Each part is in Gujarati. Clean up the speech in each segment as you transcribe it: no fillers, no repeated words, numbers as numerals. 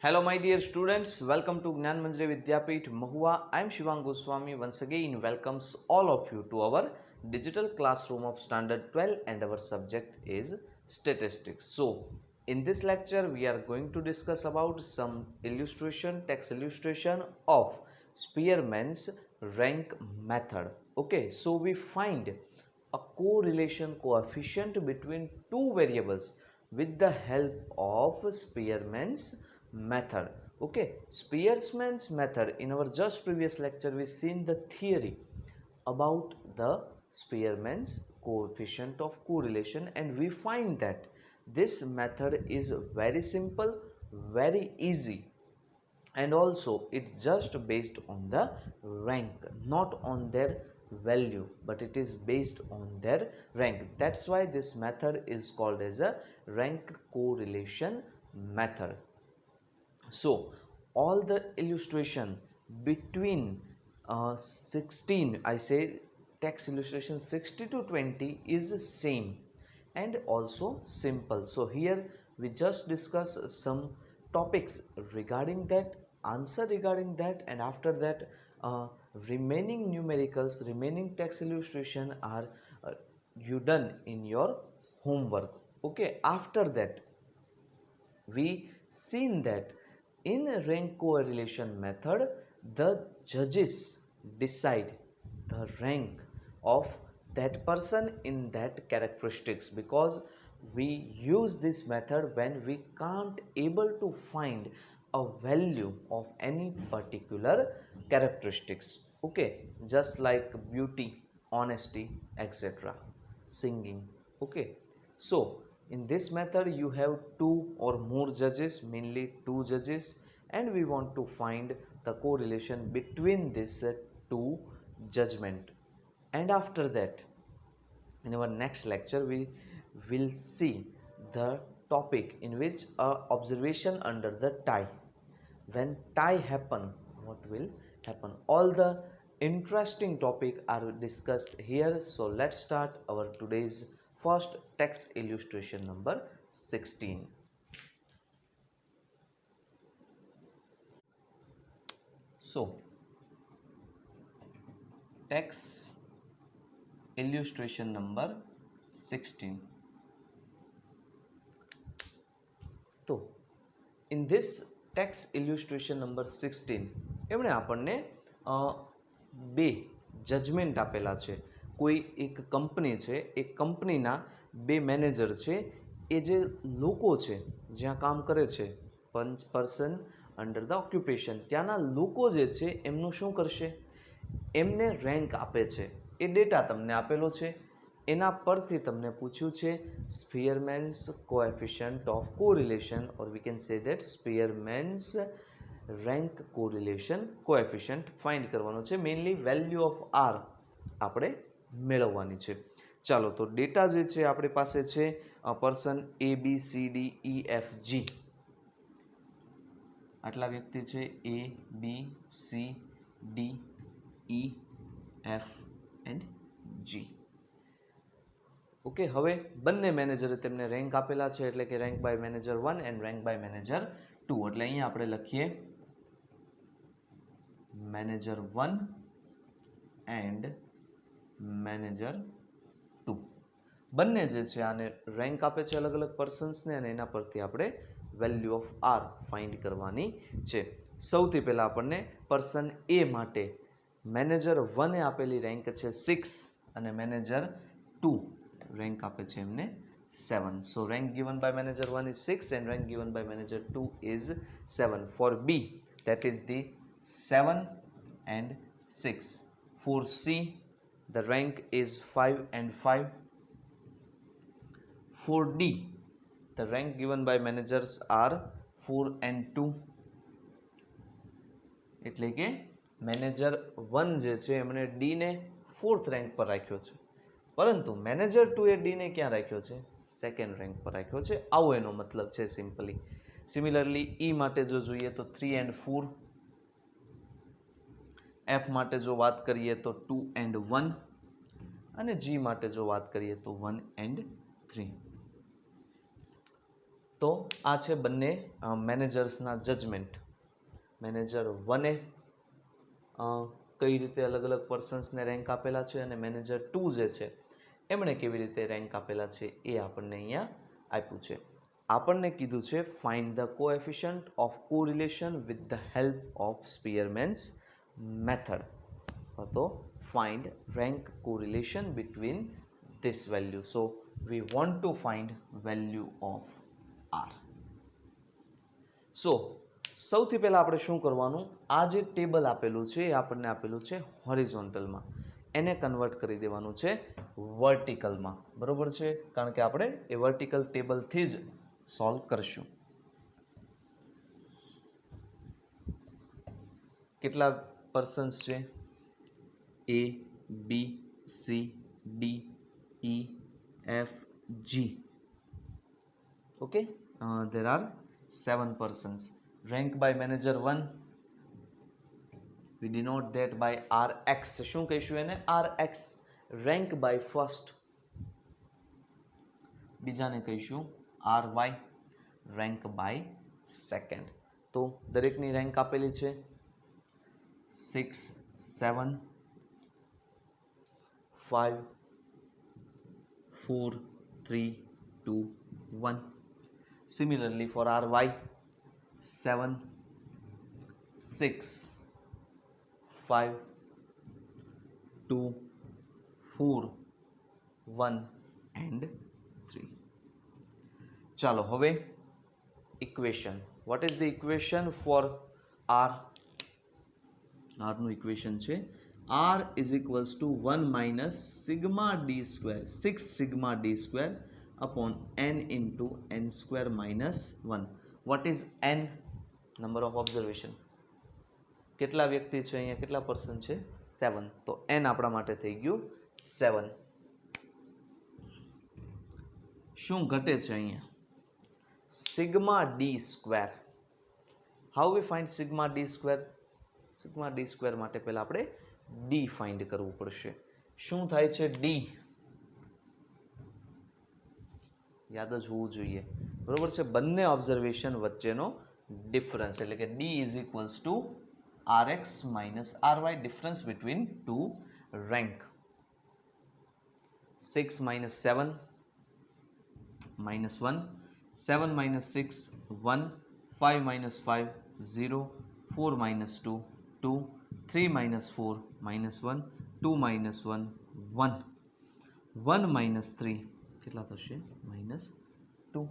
Hello, my dear students. Welcome to Gnan Manjari Vidyapeeth Mahua. I am Shivang Goswami. Once again, welcomes all of you to our digital classroom of Standard 12, and our subject is statistics. So, in this lecture, we are going to discuss about some text illustration of Spearman's rank method. Okay, so we find a correlation coefficient between two variables with the help of Spearman's method. Okay, Spearman's method, in our just previous lecture we seen the theory about the Spearman's coefficient of correlation, and we find that this method is very simple, very easy, and also it's just based on the rank, not on their value, but it is based on their rank. That's why this method is called as a rank correlation method. So all the illustration between 16, I say text illustration 60 to 20 is same and also simple. So here we just discuss some topics regarding that, answer regarding that, and after that remaining numericals, remaining text illustration are you done in your homework. Okay, after that we seen that in a rank correlation method the judges decide the rank of that person in that characteristics, because we use this method when we can't able to find a value of any particular characteristics. Okay, just like beauty, honesty, etc., singing. Okay, so in this method you have two or more judges, mainly two judges, and we want to find the correlation between these two judgment. And after that, in our next lecture we will see the topic in which observation under the tie. When tie happen, what will happen? All the interesting topic are discussed here. So let's start our today's first text illustration number 16. So text illustration number 16. તો in this text illustration number 16 એમણે આપણને બે જજમેન્ટ આપેલા છે. કોઈ એક કંપની છે, એ કંપનીના બે મેનેજર છે. એ જે લોકો છે જ્યાં કામ કરે છે, પર્સન અંડર ધ ઓક્યુપેશન, ત્યાંના લોકો જે છે એમનું શું કરશે, એમને રેન્ક આપે છે. એ ડેટા તમને આપેલો છે, એના પરથી તમને પૂછ્યું છે Spearman's coefficient of correlation, or we can say that Spearman's rank correlation coefficient find કરવાનો છે. મેઇનલી વેલ્યુ ઓફ આર આપણે મેળવવાની છે. ચાલો, તો ડેટા જે છે આપણી પાસે છે person A B C D E F G, આટલા વ્યક્તિ છે A B C D E F and G. Okay, હવે બંને મેનેજરે તેમને રેન્ક આપેલા છે, એટલે કે rank by manager 1 and rank by manager 2. એટલે અહીંયા આપણે લખીએ મેનેજર 1 એન્ડ મેનેજર 2. બંને જે છે આને રેન્ક આપે છે અલગ અલગ પર્સન્સને, અને એના પરથી આપણે વેલ્યુ ઓફ આર ફાઇન્ડ કરવાની છે. સૌથી પહેલા આપણને પર્સન એ માટે મેનેજર 1 એ આપેલી રેન્ક છે 6 અને મેનેજર 2 rank આપે છે એમને 7. So rank given by manager 1 is 6 and rank given by manager 2 is 7. For B, that is the 7 and 6. For C, the rank is 5 and 5. For D, the rank given by managers are 4 and 2. એટલે કે મેનેજર 1 જે છે એમણે D ને 4th રેન્ક પર રાખ્યો છે, પરંતુ મેનેજર 2 એ ડી ને ક્યાં રાખ્યો છે, સેકન્ડ રેન્ક પર રાખ્યો છે. આવો એનો મતલબ છે સિમ્પલી. સિમિલરલી ઈ માટે જો જોઈએ તો 3 એન્ડ 4, એફ માટે જો વાત કરીએ તો 2 એન્ડ 1, અને જી માટે જો વાત કરીએ તો 1 એન્ડ 3. તો આ છે બંને મેનેજર્સના જજમેન્ટ. મેનેજર 1એ કઈ રીતે અલગ અલગ પર્સન્સને રેન્ક આપેલા છે અને મેનેજર 2 જે છે એમણે કેવી રીતે રેન્ક આપેલા છે એ આપણને અહીંયા આપ્યું છે. આપણને કીધું છે find the coefficient of correlation with the help of Spearman's method. તો find rank correlation between this value. So we want to find value of R. So સૌથી પહેલા આપણે શું કરવાનું, આ જે ટેબલ આપેલું છે એ આપણને આપેલું છે હોરિઝોન્ટલમાં, એને કન્વર્ટ કરી દેવાનું છે વર્ટિકલમાં. બરોબર છે, કારણ કે આપણે એ વર્ટિકલ ટેબલથી જ સોલ્વ કરશું. કેટલા પર્સન્સ છે? A, B, C, D, E, F, G. Okay, there are 7 persons. Rank by manager 1. We denote that by RX. શું કહીશું એને? RX. Rank by first. બીજાને કહીશું RY. Rank by second. તો દરેકની રેન્ક આપેલી છે 6, 7, 5, 4, 3, 2, 1. Similarly for RY, 7, 6, 5, 2, 4, 1 and 3. ચાલો હવે equation. What is the equation for R? R નું ઇક્વેશન છે R is equals to 1 minus sigma d square, 6 sigma d square upon n into n square minus 1. What is n? Number of observation. કેટલા વ્યક્તિ છે અહીંયા? કેટલા પર્સન છે? 7. તો n આપણા માટે થઈ ગયું 7. શું ઘટે છે અહીંયા? Sigma d square. How we find sigma d square? Sigma d square માટે પહેલા આપણે d ફાઇન્ડ કરવું પડશે. શું થાય છે d? યાદ જ હોવું જોઈએ. બરોબર છે, બંને ઓબ્ઝર્વેશન વચ્ચેનો ડિફરન્સ, એટલે કે d is equals to rx minus ry, difference between two rank. 6 minus 7 minus 1, 7 minus 6 1, 5 minus 5 0, 4 minus 2 2, 3 minus 4 minus 1, 2 minus 1 1, 1 minus 3 કેટલા થશે? minus 2.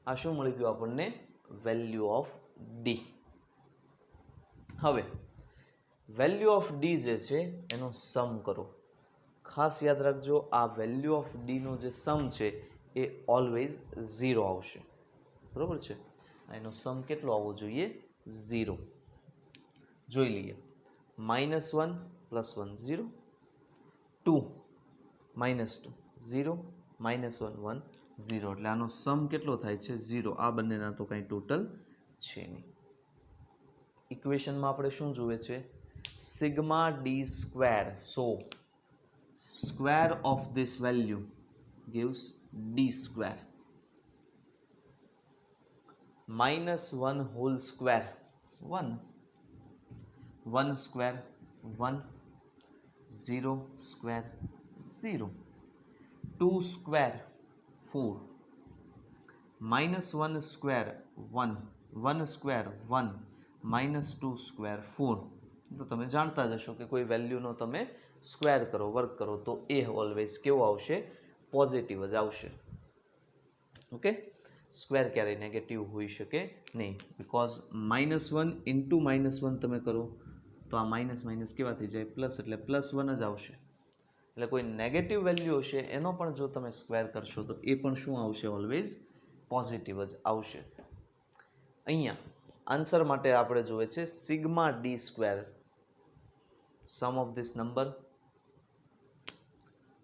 આ શું મળી ગયું આપણને? Value of d. હવે વેલ્યુ ઓફ d જે છે એનો સમ કરો. ખાસ યાદ રાખજો, આ વેલ્યુ ઓફ d નો જે સમ છે એ ઓલવેઝ 0 આવશે. બરોબર છે, એનો સમ કેટલો આવવો જોઈએ? 0. જોઈ લઈએ. -1 + 1 0, 2 -2 0, -1 1 0, એટલે આનો સમ કેટલો થાય છે? 0. આ બંનેના તો કંઈ ટોટલ છે નહીં. ઇક્વેશનમાં આપણે શું જોઈએ છે? Sigma D square. So square of this value gives d square. -1 whole square 1, 1 square 1, 0 square 0, 2 square 4, -1 square 1, 1 square 1, -2 square 4. તો તમે જાણતા જ હશો કે કોઈ વેલ્યુનો તમે સ્ક્વેર કરો, વર્ક કરો તો એ ઓલવેઝ કેવો આવશે? પોઝિટિવ જ આવશે. ઓકે, સ્ક્વેર ક્યારેય નેગેટિવ હોઈ શકે નહીં, બીકોઝ -1 ઇન્ટુ -1 તમે કરો તો આ માઇનસ માઇનસ કેવા થઈ જાય? પ્લસ, એટલે +1 જ આવશે. એટલે કોઈ નેગેટિવ વેલ્યુ હશે એનો પણ જો તમે સ્ક્વેર કરશો તો એ પણ શું આવશે? ઓલવેઝ પોઝિટિવ જ આવશે. અહીંયા આન્સર માટે આપણે જોઈએ છે sigma D square. Sum of this number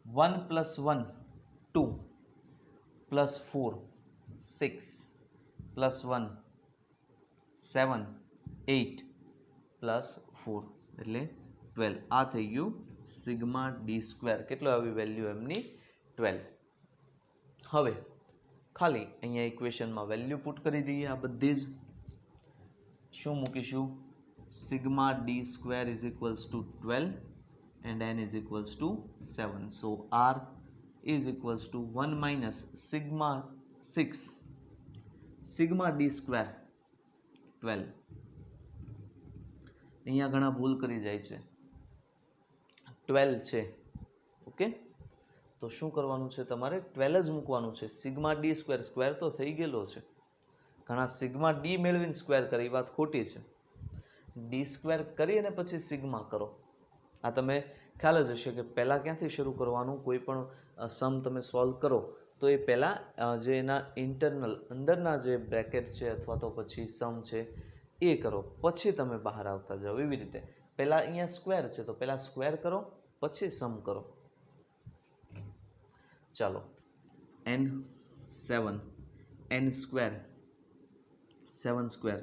1 + 1 2 +4 6 +1 7 8 +4 એટલે 12. આ થઈ ગયું સિગ્મા ડી સ્ક્વેર. કેટલો આવી વેલ્યુ એમની? 12. હવે ખાલી અહીંયા ઇક્વેશનમાં વેલ્યુ પુટ કરી દઈએ આ બધી જ. શું મૂકીશું? Sigma D square is equals two 12 and n is equals to 7. So r is equals to 1 minus sigma 6 sigma d square 12. અહીંયા ઘણા ભૂલ કરી જાય છે. 12 છે. ઓકે, તો શું કરવાનું છે તમારે? 12 જ મૂકવાનું છે. સિગ્મા ડી સ્ક્વેર, સ્ક્વેર તો થઈ ગયેલો છે. ઘણા સિગ્મા ડી મેળવીને સ્ક્વેર કરે, એ વાત ખોટી છે. ડી સ્ક્વેર કરી અને પછી સિગ્મા કરો. આ તમે ખ્યાલ જ હશે કે પહેલાં ક્યાંથી શરૂ કરવાનું? કોઈ પણ સમ તમે સોલ્વ કરો તો એ પહેલાં જે એના ઇન્ટરનલ અંદરના જે બ્રેકેટ છે અથવા તો પછી સમ છે એ કરો, પછી તમે બહાર આવતા જાઓ. એવી રીતે પહેલાં અહીંયા સ્ક્વેર છે તો પહેલાં સ્ક્વેર કરો, પછી સમ કરો. ચાલો, n7 n square 7 square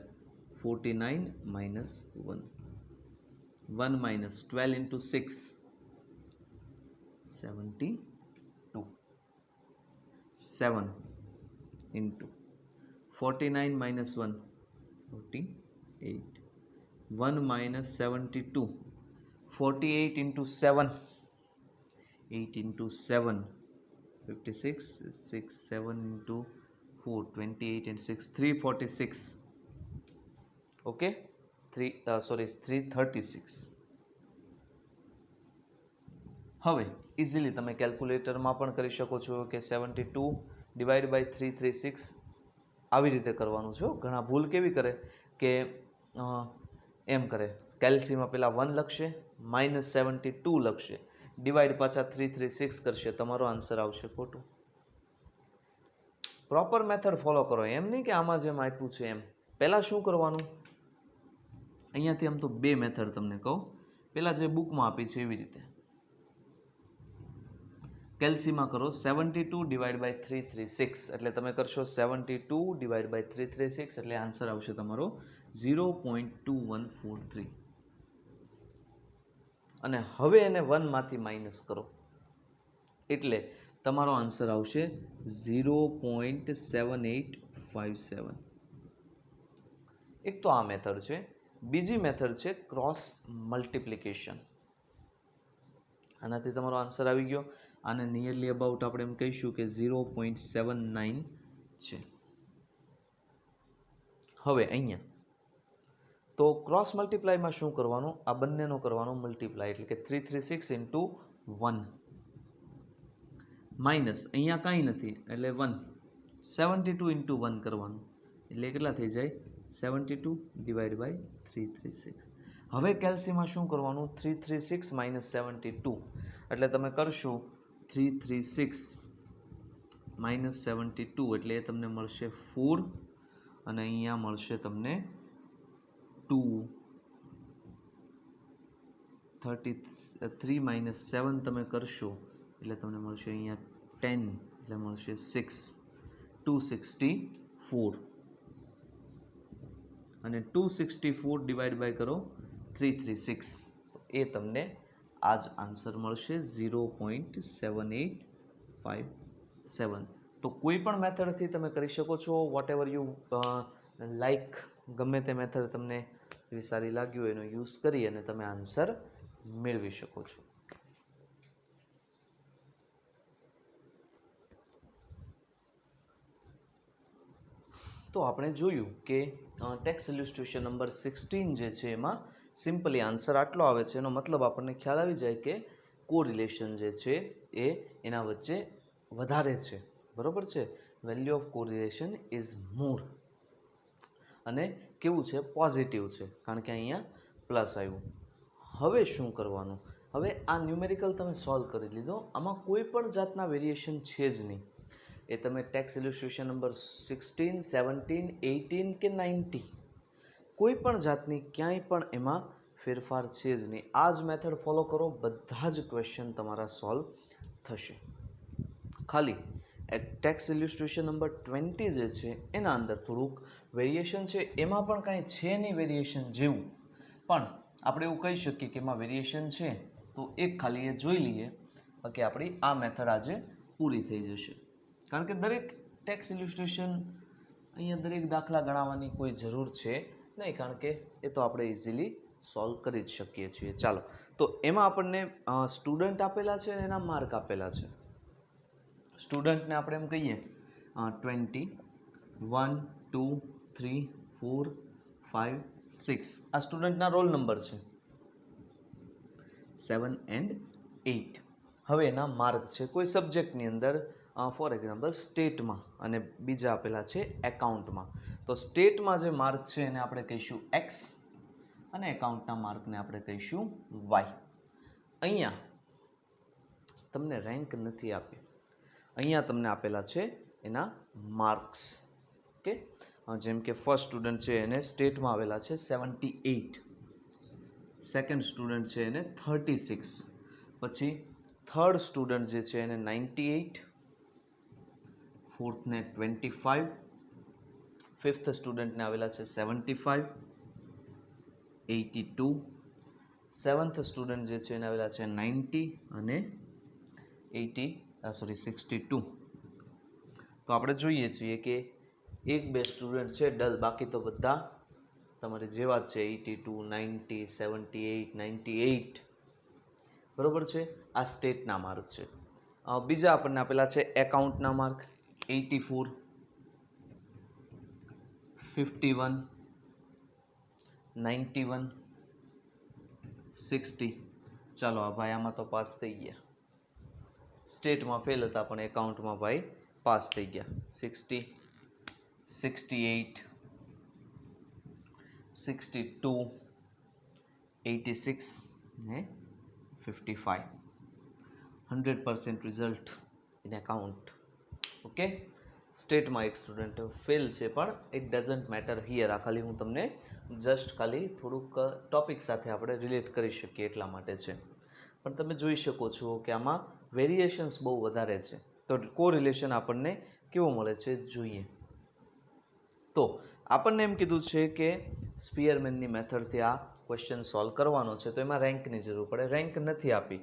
49 minus 1 1 minus 12 into 6 72 7 into 49 minus 1 48 1 minus 72 48 into 7 8 into 7 56 6 7 into 4 28 and 6 346. Okay, 336. હવે ઇઝીલી તમે કેલ્ક્યુલેટરમાં પણ કરી શકો છો કે 72 ડિવાઈડ બાય 336 આવી રીતે કરવાનું છે. ઘણા ભૂલ કેવી કરે કે એમ કરે, કેલ્સીમાં પેલા 1 લખશે, -72 લખશે, ડિવાઈડ પાછા 336 કરશે, તમારો આન્સર આવશે ખોટું. પ્રોપર મેથડ ફોલો કરો, એમ નહીં કે આમાં જેમ આપ્યું છે એમ. પહેલાં શું કરવાનું? અહીંયાથી આમ તો બે મેથડ તમને કહું. પહેલાં જે બુકમાં આપી છે એવી રીતે કેલ્સીમાં કરો 72 ડિવાઈડ બાય 336, એટલે તમે કરશો 72 ડિવાઈડ બાય 336 એટલે આન્સર આવશે તમારો 0.2143. અને હવે એને 1 માંથી માઇનસ કરો એટલે તમારો આન્સર આવશે 0.7857. એક તો આ મેથડ છે. બીજી મેથડ છે ક્રોસ મલ્ટિપ્લિકેશન. આનાથી તમારો આન્સર આવી ગયો. આને નિયરલી અબાઉટ આપણે એમ કહીશું કે 0.79 છે. હવે અહીંયા તો ક્રોસ મલ્ટીપ્લાયમાં શું કરવાનું? આ બંનેનો કરવાનો મલ્ટીપ્લાય, એટલે કે 336 into 1 માઇનસ અહીંયા કાંઈ નથી એટલે 1 72 into 1 કરવાનું, એટલે કેટલા થઈ જાય? 72 ડિવાઈડ બાય 336. હવે કેલ્સીમાં શું કરવાનું? 336 minus 72, એટલે તમે કરશો 336 minus 72 એટલે એ તમને મળશે 4 અને અહીંયા મળશે તમને 2. 33 minus 7 તમે કરશો એટલે તમને મળશે અહીંયા 10 એટલે મળશે 6 264 અને 264 ડિવાઈડ બાય કરો 336 એ તમને આ જ આન્સર મળશે 0.7857. તો કોઈ પણ મેથડથી તમે કરી શકો છો, વોટ એવર યુ લાઈક, ગમે તે મેથડ તમને એવી સારી લાગી હોય એનો યુઝ કરી અને તમે આન્સર મેળવી શકો છો. તો આપણે જોયું કે ટેક્સ્ટ ઇલ્યુસ્ટ્રેશન નંબર 16 જે છે એમાં સિમ્પલી આન્સર આટલો આવે છે. એનો મતલબ આપણને ખ્યાલ આવી જાય કે કોરિલેશન જે છે એ એના વચ્ચે વધારે છે. બરોબર છે? Value of correlation is more. અને કેવું છે? પોઝિટિવ છે, કારણ કે અહીંયા પ્લસ આવ્યું. હવે શું કરવાનું? હવે આ ન્યુમેરિકલ તમે સોલ્વ કરી લીધો, આમાં કોઈ પણ જાતના વેરિએશન છે જ નહીં. એ તમે ટેક્સ્ટ ઇલ્યુસ્ટ્રેશન નંબર 16, 17, 18 કે 90 કોઈ પણ જાતની ક્યાંય પણ એમાં ફેરફાર છે જ નહીં. આ જ મેથડ ફોલો કરો, બધા જ ક્વેશ્ચન તમારા સોલ્વ થશે. ખાલી ટેક્સ્ટ ઇલ્યુસ્ટ્રેશન નંબર 20 જે છે એના અંદર થોડુંક વેરિએશન છે, એમાં પણ કાંઈ છે નહીં વેરિએશન જેવું, પણ આપણે એવું કહી શકીએ કે એમાં વેરિએશન છે. તો એક ખાલી એ જોઈ લઈએ, બાકી આપણી આ મેથડ આજે પૂરી થઈ જશે. કારણ કે દરેક ટેક્સ્ટ ઇલ્યુસ્ટ્રેશન અહીંયા દરેક દાખલા ગણાવવાની કોઈ જરૂર છે નહીં, કારણ કે એ તો આપણે ઇઝીલી સોલ્વ કરી જ શકીએ છીએ. ચાલો, તો એમાં આપણને સ્ટુડન્ટ આપેલા છે અને એના માર્ક આપેલા છે. સ્ટુડન્ટને આપણે એમ કહીએ 20, 1, 2, 3, 4, 5, 6 આ સ્ટુડન્ટના રોલ નંબર છે. 7 and 8 હવે એના માર્ક છે કોઈ સબ્જેક્ટની અંદર, ફોર એક્ઝામ્પલ સ્ટેટમાં, અને બીજા આપેલા છે એકાઉન્ટમાં. તો સ્ટેટમાં જે માર્ક છે એને આપણે કહીશું એક્સ અને એકાઉન્ટના માર્કને આપણે કહીશું વાય. અહીંયા તમને રેન્ક નથી આપી, અહીંયા તમને આપેલા છે એના માર્ક્સ. ઓકે, જેમ કે ફર્સ્ટ સ્ટુડન્ટ છે એને સ્ટેટમાં આવેલા છે 78, સેકન્ડ સ્ટુડન્ટ છે એને 36, પછી થર્ડ સ્ટુડન્ટ જે છે એને 98, ફોર્થને 25, ફિફ્થ સ્ટુડન્ટને આવેલા છે 75, 82, સેવન્થ સ્ટુડન્ટ જે છે એને આવેલા છે 90 અને 62. તો આપણે જોઈએ છીએ કે એક બે સ્ટુડન્ટ છે ડલ, બાકી તો બધા તમારે જેવા જ છે 82, 90, 78, 98. બરોબર છે, આ સ્ટેટના માર્ક છે. બીજા આપણને આપેલા છે એકાઉન્ટના માર્ક 84, 51, 91, 60. ચાલો આ ભાઈ આમાં તો પાસ થઈ ગયા, સ્ટેટમાં ફેલ હતા પણ એકાઉન્ટમાં ભાઈ પાસ થઈ ગયા. 60, 68, 62, 86 ને 55. 100% રિઝલ્ટ ઇન એકાઉન્ટ. ઓકે, સ્ટેટમાં એક સ્ટુડન્ટ ફેલ છે પણ ઇટ ડઝન્ટ મેટર હિયર. આ ખાલી હું તમને જસ્ટ ખાલી થોડુંક ટોપિક સાથે આપણે રિલેટ કરી શકીએ એટલા માટે છે. પણ તમે જોઈ શકો છો કે આમાં વેરિએશન્સ બહુ વધારે છે. તો કોરિલેશન આપણને કેવો મળે છે જોઈએ. તો આપણને એમ કીધું છે કે સ્પીયરમેનની મેથડથી આ ક્વેશ્ચન સોલ્વ કરવાનો છે, તો એમાં રેન્કની જરૂર પડે. રેન્ક નથી આપી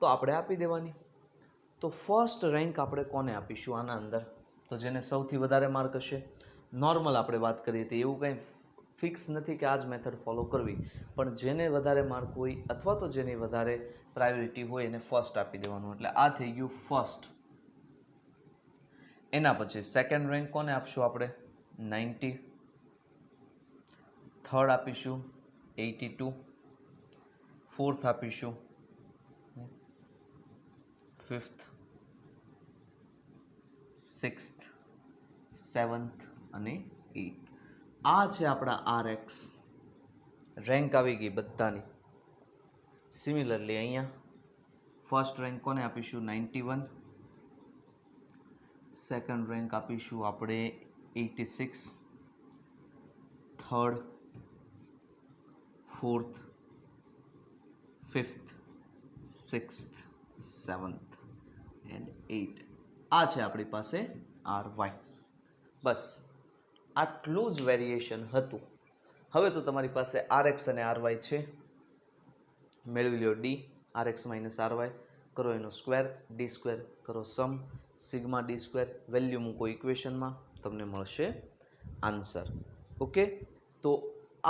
તો આપણે આપી દેવાની. તો ફર્સ્ટ રેન્ક આપણે કોને આપીશું આના અંદર? તો જેને સૌથી વધારે માર્ક હશે. નોર્મલ આપણે વાત કરીએ તો એવું કંઈ ફિક્સ નથી કે આ જ મેથડ ફોલો કરવી, પણ જેને વધારે માર્ક હોય અથવા તો જેની વધારે પ્રાયોરિટી હોય એને ફર્સ્ટ આપી દેવાનું. એટલે આ થઈ ગયું ફર્સ્ટ. એના પછી સેકન્ડ રેન્ક કોને આપશું આપણે? 90. થર્ડ આપીશું 82. ફોર્થ આપીશું 5th, 6th, 7th અને 8th. આ છે આપણા RX. રેન્ક આવી ગઈ બધાની. સિમિલરલી અહીંયા ફર્સ્ટ રેન્ક કોને આપીશું? 91. સેકન્ડ રેન્ક આપીશું આપણે 86. Third, fourth, 5th, 6th, 7th and 8. આ છે આપણી પાસે RY. બસ આટલું જ વેરિએશન હતું. હવે તો તમારી પાસે RX અને RY છે. મેળવી લો D, RX માઇનસ RY, કરો એનો સ્ક્વેર, D સ્ક્વેર કરો સમ, સિગ્મા D સ્ક્વેર વેલ્યુ મૂકો ઇક્વેશનમાં, તમને મળશે આન્સર. ઓકે, તો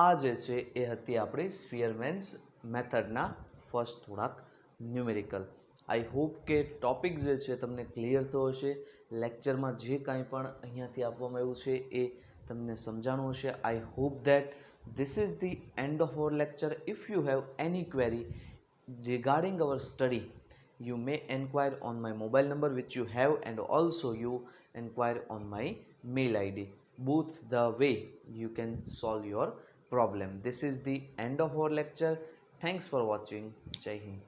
આ જે છે એ હતી આપણી સ્પીયરમેન્સ મેથડના ફર્સ્ટ થોડાક ન્યુમેરિકલ. આઈ હોપ કે ટોપિક જે છે તમને ક્લિયર થયો હશે. લેક્ચરમાં જે કાંઈ પણ અહીંયાથી આપવામાં આવ્યું છે એ તમને સમજાણું હશે. I hope that this is the end of our lecture. If you have any query regarding our study, you may inquire on my mobile number which you have, and also you inquire on my mail ID. Both the way you can solve your problem. This is the end of our lecture. Thanks for watching. Jai Hind.